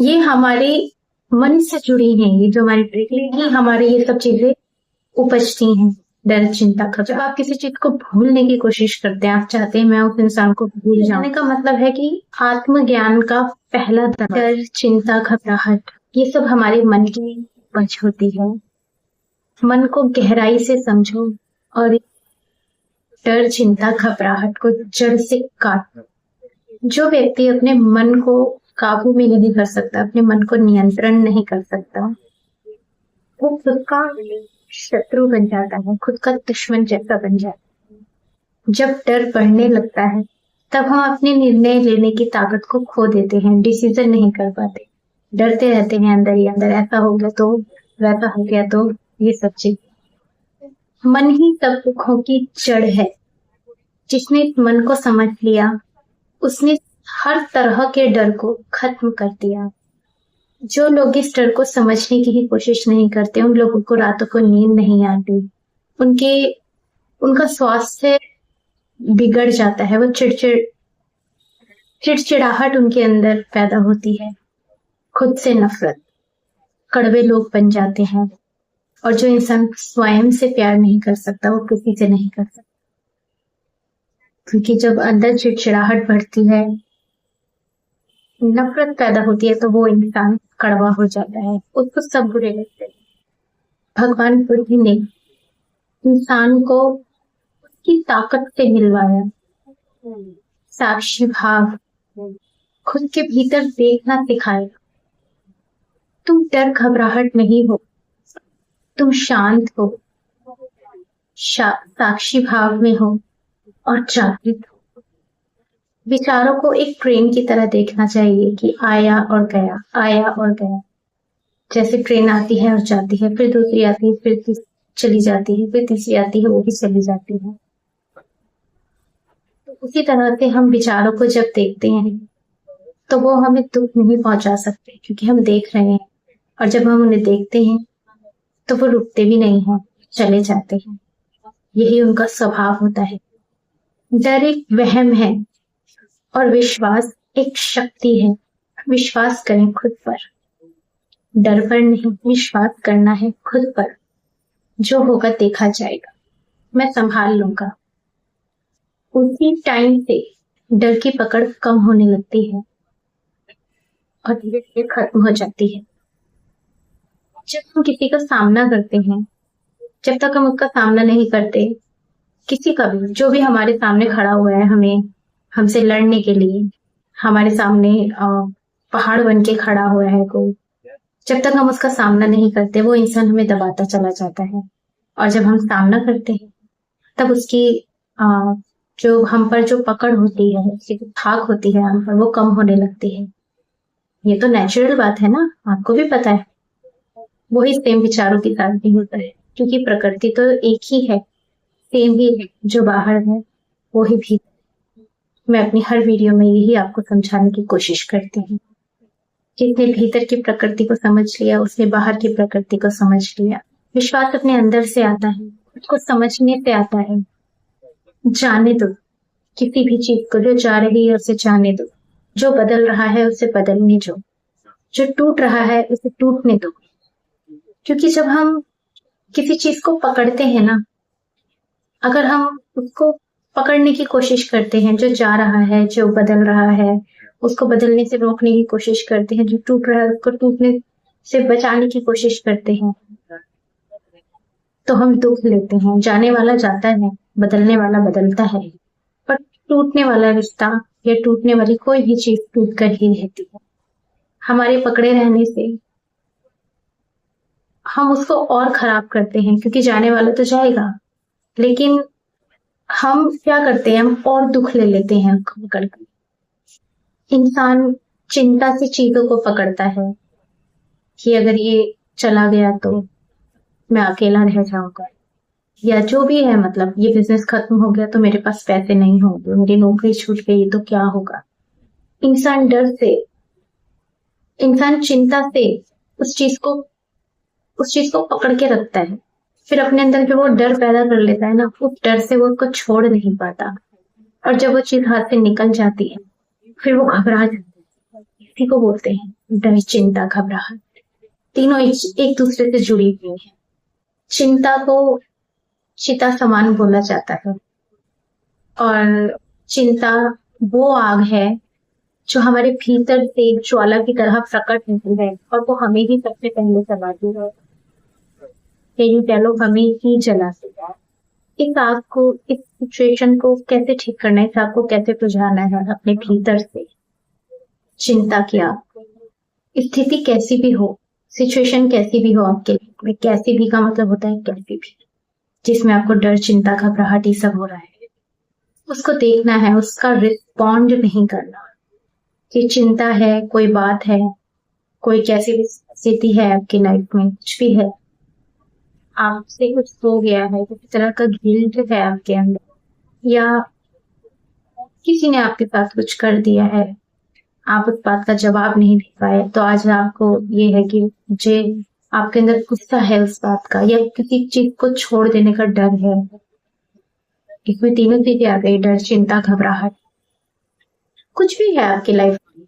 ये हमारे मन से जुड़ी हैं, ये जो हमारी डायरेक्टली ही हमारे ये सब चीजें उपजती हैं। डर, चिंता, खतरा। जब आप किसी चीज को भूलने की कोशिश करते हैं, आप चाहते हैं मैं उस इंसान को भूल जाने का मतलब है कि आत्मज्ञान का पहला डर, चिंता, घबराहट, ये सब हमारे मन की उपज होती है। मन को गहराई से समझो और डर, चिंता, घबराहट को जड़ से काटो। जो व्यक्ति अपने मन को काबू में नहीं कर सकता, अपने मन को नियंत्रण नहीं कर सकता, वो खुद का शत्रु बन जाता है, खुद का दुश्मन जैसा बन जाता है। जब डर बढ़ने लगता है तब हम अपने निर्णय लेने की ताकत को खो देते हैं, डिसीजन नहीं कर पाते, डरते रहते हैं अंदर ही अंदर, ऐसा हो गया तो, वैसा हो गया तो, ये सब चीज। मन ही सब दुखों की जड़ है। जिसने इस मन को समझ लिया उसने हर तरह के डर को खत्म कर दिया। जो लोग इस डर को समझने की ही कोशिश नहीं करते, उन लोगों को रातों को नींद नहीं आती, उनका स्वास्थ्य बिगड़ जाता है, वो चिड़चिड़ाहट उनके अंदर पैदा होती है, खुद से नफरत, कड़वे लोग बन जाते हैं। और जो इंसान स्वयं से प्यार नहीं कर सकता वो किसी से नहीं कर सकता, क्योंकि जब अंदर चिड़चिड़ाहट बढ़ती है, नफरत पैदा होती है, तो वो इंसान कड़वा हो जाता है, उसको सब बुरे लगते हैं। भगवान बुद्ध ने इंसान को उसकी ताकत से मिलवाया, साक्षी भाव, खुद के भीतर देखना सिखाया। तुम डर घबराहट नहीं हो, तुम शांत हो, साक्षी भाव में हो और जागृत हो। विचारों को एक ट्रेन की तरह देखना चाहिए कि आया और गया, आया और गया। जैसे ट्रेन आती है और जाती है, फिर दूसरी आती है, फिर चली जाती है, फिर तीसरी आती है, वो भी चली जाती है। तो उसी तरह से हम विचारों को जब देखते हैं तो वो हमें दुख नहीं पहुंचा सकते, क्योंकि हम देख रहे हैं, और जब हम उन्हें देखते हैं तो वो रुकते भी नहीं हैं, चले जाते हैं। यही उनका स्वभाव होता है। डर एक वहम है और विश्वास एक शक्ति है। विश्वास करें खुद पर, डर पर नहीं, विश्वास करना है खुद पर। जो होगा देखा जाएगा, मैं संभाल लूंगा। उसी टाइम से डर की पकड़ कम होने लगती है और धीरे धीरे खत्म हो जाती है। जब हम किसी का सामना करते हैं, जब तक हम उसका सामना नहीं करते, किसी का भी, जो भी हमारे सामने खड़ा हुआ है हमसे लड़ने के लिए, हमारे सामने पहाड़ बन के खड़ा हुआ है कोई, जब तक हम उसका सामना नहीं करते वो इंसान हमें दबाता चला जाता है। और जब हम सामना करते हैं तब उसकी जो हम पर जो पकड़ होती है, उसकी जो धाक होती है हम पर, वो कम होने लगती है। ये तो नेचुरल बात है ना, आपको भी पता है। वही सेम विचारों के साथ भी होता है, क्योंकि प्रकृति तो एक ही है, सेम ही है। जो बाहर है वो ही भीतर। मैं अपनी हर वीडियो में यही आपको समझाने की कोशिश करती हूँ। जिसने भीतर की प्रकृति को समझ लिया उसने बाहर की प्रकृति को समझ लिया। विश्वास अपने अंदर से आता है, उसको समझने से आता है। जाने दो किसी भी चीज को, जो जा रही है उसे जाने दो, जो बदल रहा है उसे बदलने दो, जो टूट रहा है उसे टूटने दो। क्योंकि जब हम किसी चीज को पकड़ते हैं ना, अगर हम उसको पकड़ने की कोशिश करते हैं, जो जा रहा है, जो बदल रहा है, उसको बदलने से रोकने की कोशिश करते हैं, जो टूट रहा है उसको टूटने से बचाने की कोशिश करते हैं, तो हम दुख लेते हैं। जाने वाला जाता है, बदलने वाला बदलता है, पर टूटने वाला रिश्ता या टूटने वाली कोई भी चीज टूट कर ही रहती है। हमारे पकड़े रहने से हम उसको और खराब करते हैं, क्योंकि जाने वाला तो जाएगा, लेकिन हम क्या करते हैं, हम और दुख ले लेते हैं उसको पकड़कर। इंसान चिंता से चीजों को पकड़ता है कि अगर ये चला गया तो मैं अकेला रह जाऊंगा, या जो भी है, मतलब ये बिजनेस खत्म हो गया तो मेरे पास पैसे नहीं होंगे, मेरी नौकरी छूट गई तो क्या होगा। इंसान डर से, इंसान चिंता से उस चीज को पकड़ के रखता है, फिर अपने अंदर जो वो डर पैदा कर लेता है ना, उस डर से वो उसको छोड़ नहीं पाता। और जब वो चीज हाथ से निकल जाती है फिर वो घबरा जाता है। इसी को बोलते हैं डर, चिंता, घबराहट, तीनों एक दूसरे से जुड़ी हुई है। चिंता को चिता समान बोला जाता है, और चिंता वो आग है जो हमारे भीतर से एक ज्वाला की तरह प्रकट होती है, और वो हमें ही सबसे पहले जलाती है, यूं कह लो हमें ही जलाती है। इस आग को, इस सिचुएशन को कैसे ठीक करना है, इस आग को कैसे बुझाना है अपने भीतर से। चिंता की आग, स्थिति कैसी भी हो, सिचुएशन कैसी भी हो आपके लिए, कैसी भी का मतलब होता है कैसी भी, जिसमें आपको डर, चिंता, घबराहट ये सब हो रहा है, उसको देखना है, उसका रिस्पॉन्ड नहीं करना। कि चिंता है, कोई बात है, कोई कैसी भी स्थिति है आपकी लाइफ में, कुछ भी है, आपसे कुछ हो गया है, किसी तरह का गिल्ट है आपके अंदर, या किसी ने आपके साथ कुछ कर दिया है, आप उस बात का जवाब नहीं दे पाए, तो आज आपको ये है कि मुझे, आपके अंदर गुस्सा है उस बात का, या किसी चीज को छोड़ देने का डर है। इसमें तीनों चीजें आ गई, डर, चिंता, घबराहट। कुछ भी है आपकी लाइफ में,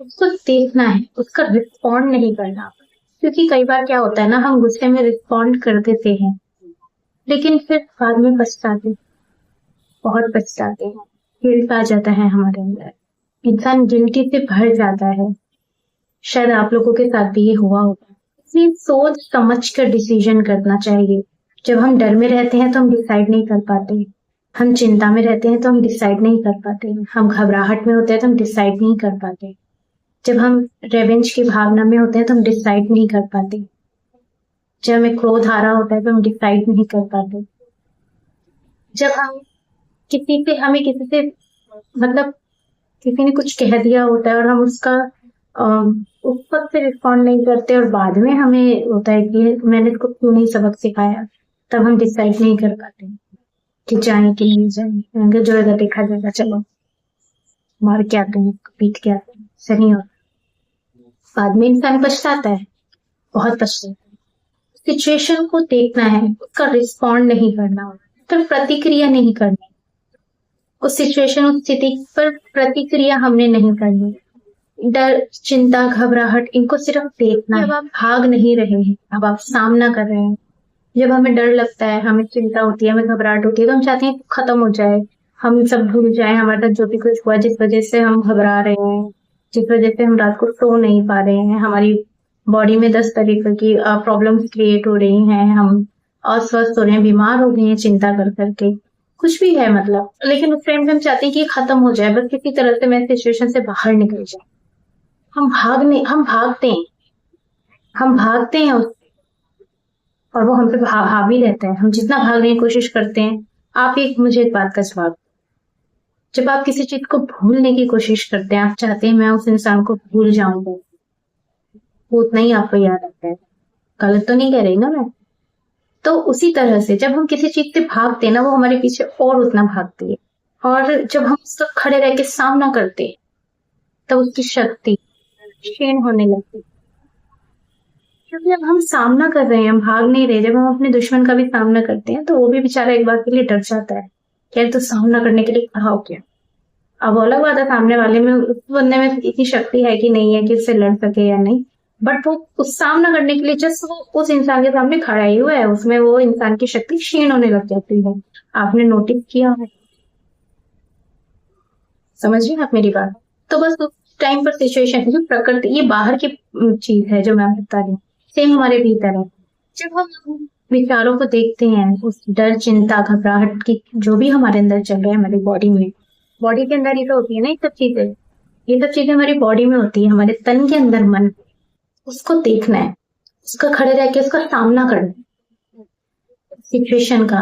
उसको देखना है, उसका रिस्पॉन्ड नहीं करना। क्योंकि कई बार क्या होता है ना, हम गुस्से में रिस्पॉन्ड कर देते हैं, लेकिन फिर बाद में पछताते, बहुत पछताते हैं, गिल्ट आ जाता है हमारे अंदर, इंसान गिल्टी से भर जाता है। शायद आप लोगों के साथ भी ये हुआ होगा। इसलिए सोच समझ कर डिसीजन करना चाहिए। जब हम डर में रहते हैं तो हम डिसाइड नहीं कर पाते, हम चिंता में रहते हैं तो हम डिसाइड नहीं कर पाते, हम घबराहट में होते हैं तो हम डिसाइड नहीं कर पाते, जब हम रेवेंज की भावना में होते हैं तो हम डिसाइड नहीं कर पाते, जब हमें क्रोध आ रहा होता है तो हम डिसाइड नहीं कर पाते, जब हम हमें किसी से मतलब किसी ने कुछ कह दिया होता है और हम उसका उस वक्त से रिस्पॉन्ड नहीं करते, और बाद में हमें होता है कि मैंने इसको क्यों नहीं सबक सिखाया, तब हम डिसाइड नहीं कर पाते कि जाए कि नहीं जाए, जो होगा देखा जाएगा, चलो मार के आते हैं, पीट के आते हैं, सही होता। बाद में इंसान पछताता है, बहुत पछताता है। सिचुएशन को देखना है, उसका रिस्पॉन्ड नहीं करना, फिर प्रतिक्रिया नहीं करनी, उस सिचुएशन, उस स्थिति पर प्रतिक्रिया हमने नहीं करनी। डर, चिंता, घबराहट, इनको सिर्फ देखना है। अब आप भाग नहीं रहे हैं, अब आप सामना कर रहे हैं। जब हमें डर लगता है, हमें चिंता होती है, हमें घबराहट होती है, तो हम चाहते हैं खत्म हो जाए, हम सब भूल जाए, हमारे साथ जो भी कुछ हुआ, जिस वजह से हम घबरा रहे हैं, जिस वजह से हम रात को सो नहीं पा रहे हैं, हमारी बॉडी में 10 तरीके की प्रॉब्लम्स क्रिएट हो रही हैं, हम अस्वस्थ हो रहे हैं, बीमार हो गए हैं चिंता कर करके, कुछ भी है मतलब। लेकिन उस टाइम पे हम चाहते हैं कि खत्म हो जाए, बस किसी तरह से मैं सिचुएशन से बाहर निकल जाए। हम भागते हैं उससे, और वो हम पे हावी रहता है। हम जितना भागने की कोशिश करते हैं, आप मुझे एक बात का जवाब, जब आप किसी चीज को भूलने की कोशिश करते हैं, आप चाहते हैं मैं उस इंसान को भूल जाऊंगा, वो उतना ही आपको याद आता है। गलत तो नहीं कह रही ना मैं? तो उसी तरह से जब हम किसी चीज से भागते हैं ना, वो हमारे पीछे और उतना भागती है, और जब हम उसका खड़े रह के सामना करते हैं, तब उसकी शक्ति क्षीण होने लगती है। क्योंकि जब हम सामना कर रहे हैं, हम भाग नहीं रहे, जब हम अपने दुश्मन का भी सामना करते हैं, तो वो भी बेचारा एक बार के लिए डर जाता है, क्या तो सामना करने के लिए खड़ा हो गया। अब अलग बात है सामने वाले में, उस बंदे में इतनी शक्ति है कि नहीं है कि उससे लड़ सके या नहीं, बट वो उस सामना करने के लिए जस्ट वो उस इंसान के सामने खड़ा ही हुआ है, उसमें वो इंसान की शक्ति क्षीण होने लग जाती है। आपने नोटिस किया है? समझ रहे आप मेरी बात? तो बस उस टाइम पर सिचुएशन, जो प्रकृति, ये बाहर की चीज है जो मैं बता रही हूँ, सेम हमारे भीतर है। जब हम विचारों को देखते हैं, उस डर, चिंता, घबराहट की जो भी हमारे अंदर चल रहा है, हमारी बॉडी के अंदर ही तो होती है ना ये सब चीजें हमारी बॉडी में होती है, हमारे तन के अंदर, मन, उसको देखना है, उसका खड़े रह के उसका सामना करना है, सिचुएशन का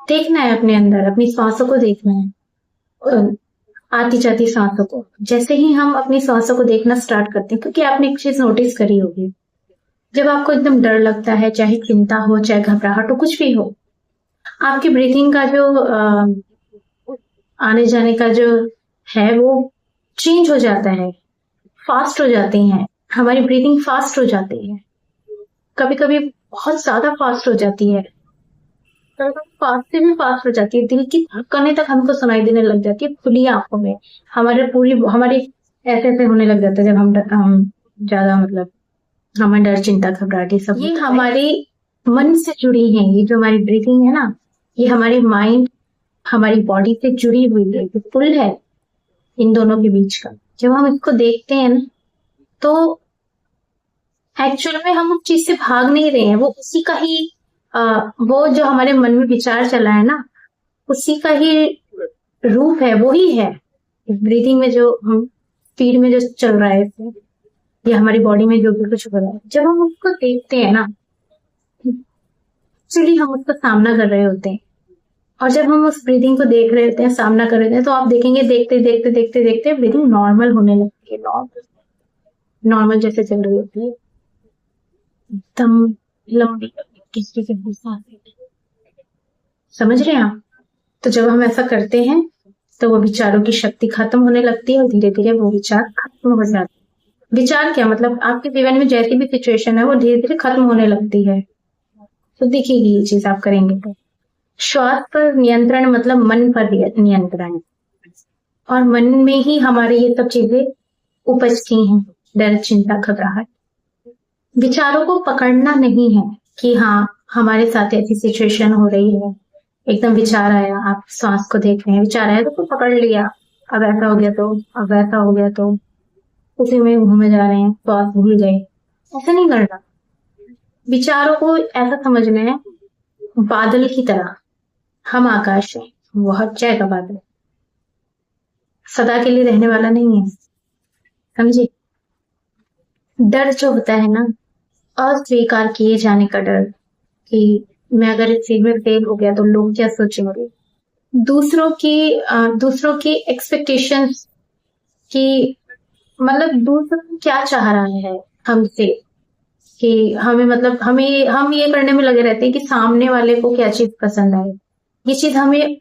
देखना है, अपने अंदर अपनी सांसों को देखना है, आती जाती सांसों को। जैसे ही हम अपनी सांसों को देखना स्टार्ट करते हैं, क्योंकि आपने एक चीज नोटिस करी होगी, जब आपको एकदम डर लगता है, चाहे चिंता हो, चाहे घबराहट हो, कुछ भी हो, आपकी ब्रीथिंग का जो आने जाने का जो है वो चेंज हो जाता है, फास्ट हो जाती है, हमारी ब्रीथिंग फास्ट हो जाती है, कभी कभी बहुत ज्यादा फास्ट हो जाती है, फास्ट से भी फास्ट हो जाती है, दिल की धड़कनें तक हमको सुनाई देने लग जाती है खुली आंखों में, हमारी ऐसे ऐसे होने लग जाता है जब हम ज्यादा मतलब हमें डर चिंता घबराहट ये सब ये हमारे मन से जुड़ी है। ये जो हमारी ब्रीथिंग है ना, ये हमारे माइंड हमारी बॉडी से जुड़ी हुई है, ये पुल है इन दोनों के बीच का। जब हम इसको देखते हैं ना, तो एक्चुअल में हम उस चीज से भाग नहीं रहे हैं, वो उसी का ही वो जो हमारे मन में विचार चला है ना, उसी का ही रूप है, वो ही है ब्रीथिंग में जो हम स्पीड में जो चल रहा है ये हमारी बॉडी में जो भी कुछ हो रहा है। जब हम उसको देखते हैं ना, एक्चुअली हम उसका सामना कर रहे होते हैं। और जब हम उस ब्रीदिंग को देख रहे होते हैं, सामना कर रहे होते हैं, तो आप देखेंगे देखते देखते देखते देखते ब्रीदिंग नॉर्मल होने लगती है। नॉर्मल जैसे चल रही होती है, एकदम लंबी किसी के साथ। समझ रहे हैं आप? तो जब हम ऐसा करते हैं तो वो विचारों की शक्ति खत्म होने लगती है और धीरे धीरे वो विचार खत्म हो जाते हैं। विचार क्या मतलब, आपके जीवन में जैसी भी सिचुएशन है वो धीरे धीरे खत्म होने लगती है। तो देखिए ये चीज आप करेंगे तो श्वास पर नियंत्रण मतलब मन पर नियंत्रण, और मन में ही हमारे ये सब चीजें उपजती हैं, डर चिंता घबराहट। विचारों को पकड़ना नहीं है कि हाँ हमारे साथ ऐसी सिचुएशन हो रही है, एकदम विचार आया, आप सांस को देख रहे हैं, विचार आया तो पकड़ लिया, अब ऐसा हो गया तो, अब ऐसा हो गया तो, उसी में घूमे जा रहे हैं, श्वास भूल गए। ऐसा नहीं करना। विचारों को ऐसा समझना है बादल की तरह, हम आकाश है, वो हट जाएगा बादल, सदा के लिए रहने वाला नहीं है। समझे? डर जो होता है ना, अस्वीकार किए जाने का डर, कि मैं अगर इस चीज में फेल हो गया तो लोग क्या सोचेंगे, दूसरों की एक्सपेक्टेशंस की, मतलब दूसरा क्या चाह रहा है हमसे, कि हमें मतलब हम ये करने में लगे रहते हैं कि सामने वाले को क्या चीज पसंद आए। ये चीज हमें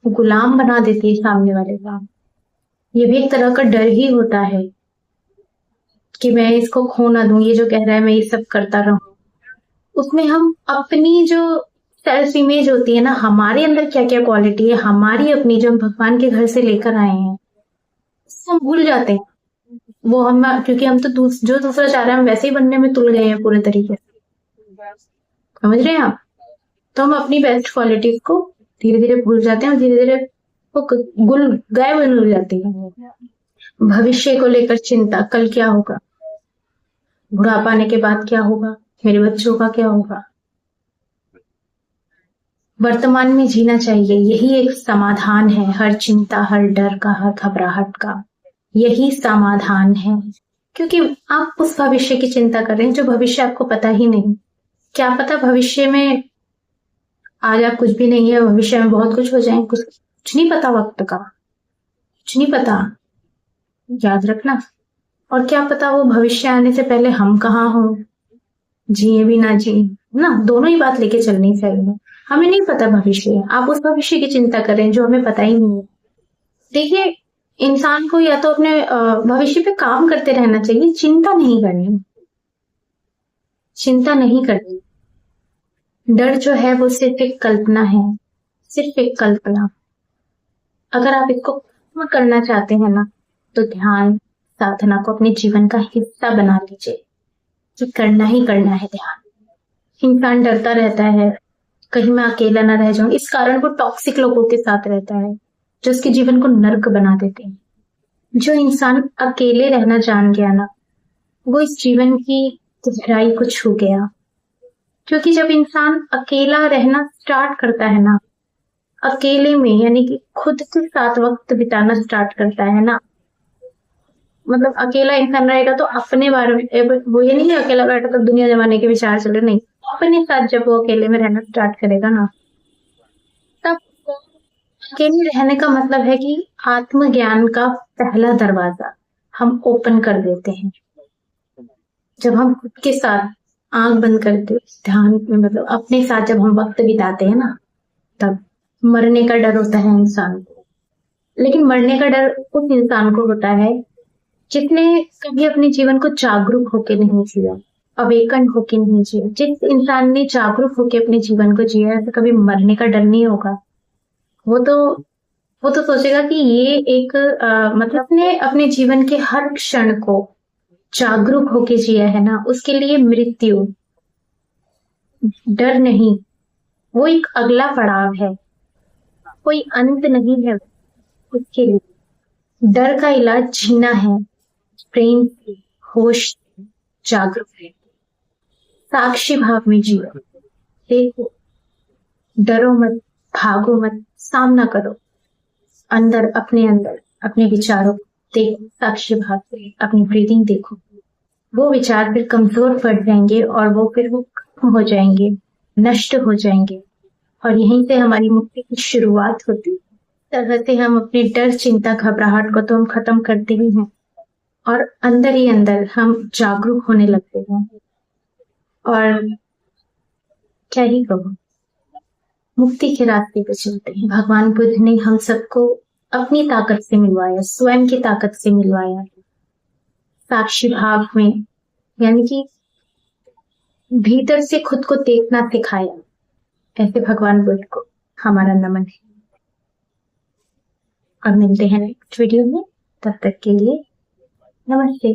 गुलाम बना देती है सामने वाले का। ये भी एक तरह का डर ही होता है कि मैं इसको खो ना दूं, ये जो कह रहा है मैं ये सब करता रहूं। उसमें हम अपनी जो सेल्फ इमेज होती है ना, हमारे अंदर क्या क्या क्वालिटी है हमारी अपनी, जो हम भगवान के घर से लेकर आए हैं, उसको हम भूल जाते हैं। वो हम क्योंकि हम तो जो दूसरा चाह रहा है हम वैसे ही बनने में तुल गए हैं पूरे तरीके से। समझ रहे हैं आप? तो हम अपनी बेस्ट क्वालिटीज को धीरे धीरे भूल जाते हैं और धीरे धीरे वो गुल गायब होने लग जाती है। भविष्य को लेकर चिंता, कल क्या होगा, बुढ़ापा आने के बाद क्या होगा, मेरे बच्चों का क्या होगा। वर्तमान में जीना चाहिए, यही एक समाधान है हर चिंता, हर डर का, हर घबराहट का, यही समाधान है। क्योंकि आप उस भविष्य की चिंता कर रहे हैं जो भविष्य आपको पता ही नहीं। क्या पता भविष्य में आज आप कुछ भी नहीं है, भविष्य में बहुत कुछ हो जाए, कुछ नहीं पता, वक्त का कुछ नहीं पता, याद रखना। और क्या पता वो भविष्य आने से पहले हम कहाँ हो, जिए भी ना जिए ना, दोनों ही बात लेके चलनी चाहिए। हमें नहीं पता भविष्य, आप उस भविष्य की चिंता करें जो हमें पता ही नहीं है। देखिए इंसान को या तो अपने भविष्य पे काम करते रहना चाहिए, चिंता नहीं करनी, चिंता नहीं करनी। डर जो है वो सिर्फ एक कल्पना है, सिर्फ एक कल्पना। अगर आप इसको खत्म करना चाहते हैं ना, तो ध्यान साधना को अपने जीवन का हिस्सा बना लीजिए कि करना ही करना है ध्यान। इंसान डरता रहता है कहीं मैं अकेला ना रह जाऊं, इस कारण वो टॉक्सिक लोगों के साथ रहता है जो उसके जीवन को नर्क बना देते हैं। जो इंसान अकेले रहना जान गया ना, वो इस जीवन की गहराई को छू गया। क्योंकि जब इंसान अकेला रहना स्टार्ट करता है ना, अकेले में यानी कि खुद के साथ वक्त बिताना स्टार्ट करता है ना, मतलब अकेला इंसान रहेगा तो अपने बारे में, वो ये नहीं है अकेला बैठा तो दुनिया जमाने के विचार चले, नहीं, अपने साथ जब वो अकेले में रहना स्टार्ट करेगा ना, तब अकेले रहने का मतलब है कि आत्मज्ञान का पहला दरवाजा हम ओपन कर देते हैं। जब हम खुद के साथ आंख बंद करके ध्यान में, मतलब अपने साथ जब हम वक्त बिताते हैं ना, तब मरने का डर होता है इंसान को, लेकिन मरने का डर उस इंसान को होता है जिसने कभी अपने जीवन को जागरूक होके नहीं जिया, अवेकन होके नहीं जिया। जिस इंसान ने जागरूक होके अपने जीवन को जिया है तो कभी मरने का डर नहीं होगा। वो तो वो तो सोचेगा कि ये एक मतलब ने अपने जीवन के हर क्षण को जागरूक होके जिया है ना, उसके लिए मृत्यु डर नहीं, वो एक अगला पड़ाव है, कोई अंत नहीं है उसके लिए। डर का इलाज जीना है, प्रेम से, होश से, जागरूक है, साक्षी भाव में जियो। देखो, डरो मत, भागो मत, सामना करो। अंदर अपने विचारों को देखो, साक्षी भाव से अपनी ब्रीदिंग देखो। वो विचार फिर कमजोर पड़ जाएंगे और वो खत्म हो जाएंगे, नष्ट हो जाएंगे, और यहीं से हमारी मुक्ति की शुरुआत होती है। तरह से हम अपने डर, चिंता, घबराहट को तो हम खत्म करते ही हैं, और अंदर ही अंदर हम जागरूक होने लगते हैं। और क्या ही कहूँ, मुक्ति के रास्ते पे चलते हैं। भगवान बुद्ध ने हम सबको अपनी ताकत से मिलवाया, स्वयं की ताकत से मिलवाया, साक्षी भाव में, यानी कि भीतर से खुद को देखना सिखाया। ऐसे भगवान बुद्ध को हमारा नमन है। और मिलते हैं नेक्स्ट वीडियो में, तब तक के लिए नमस्ते।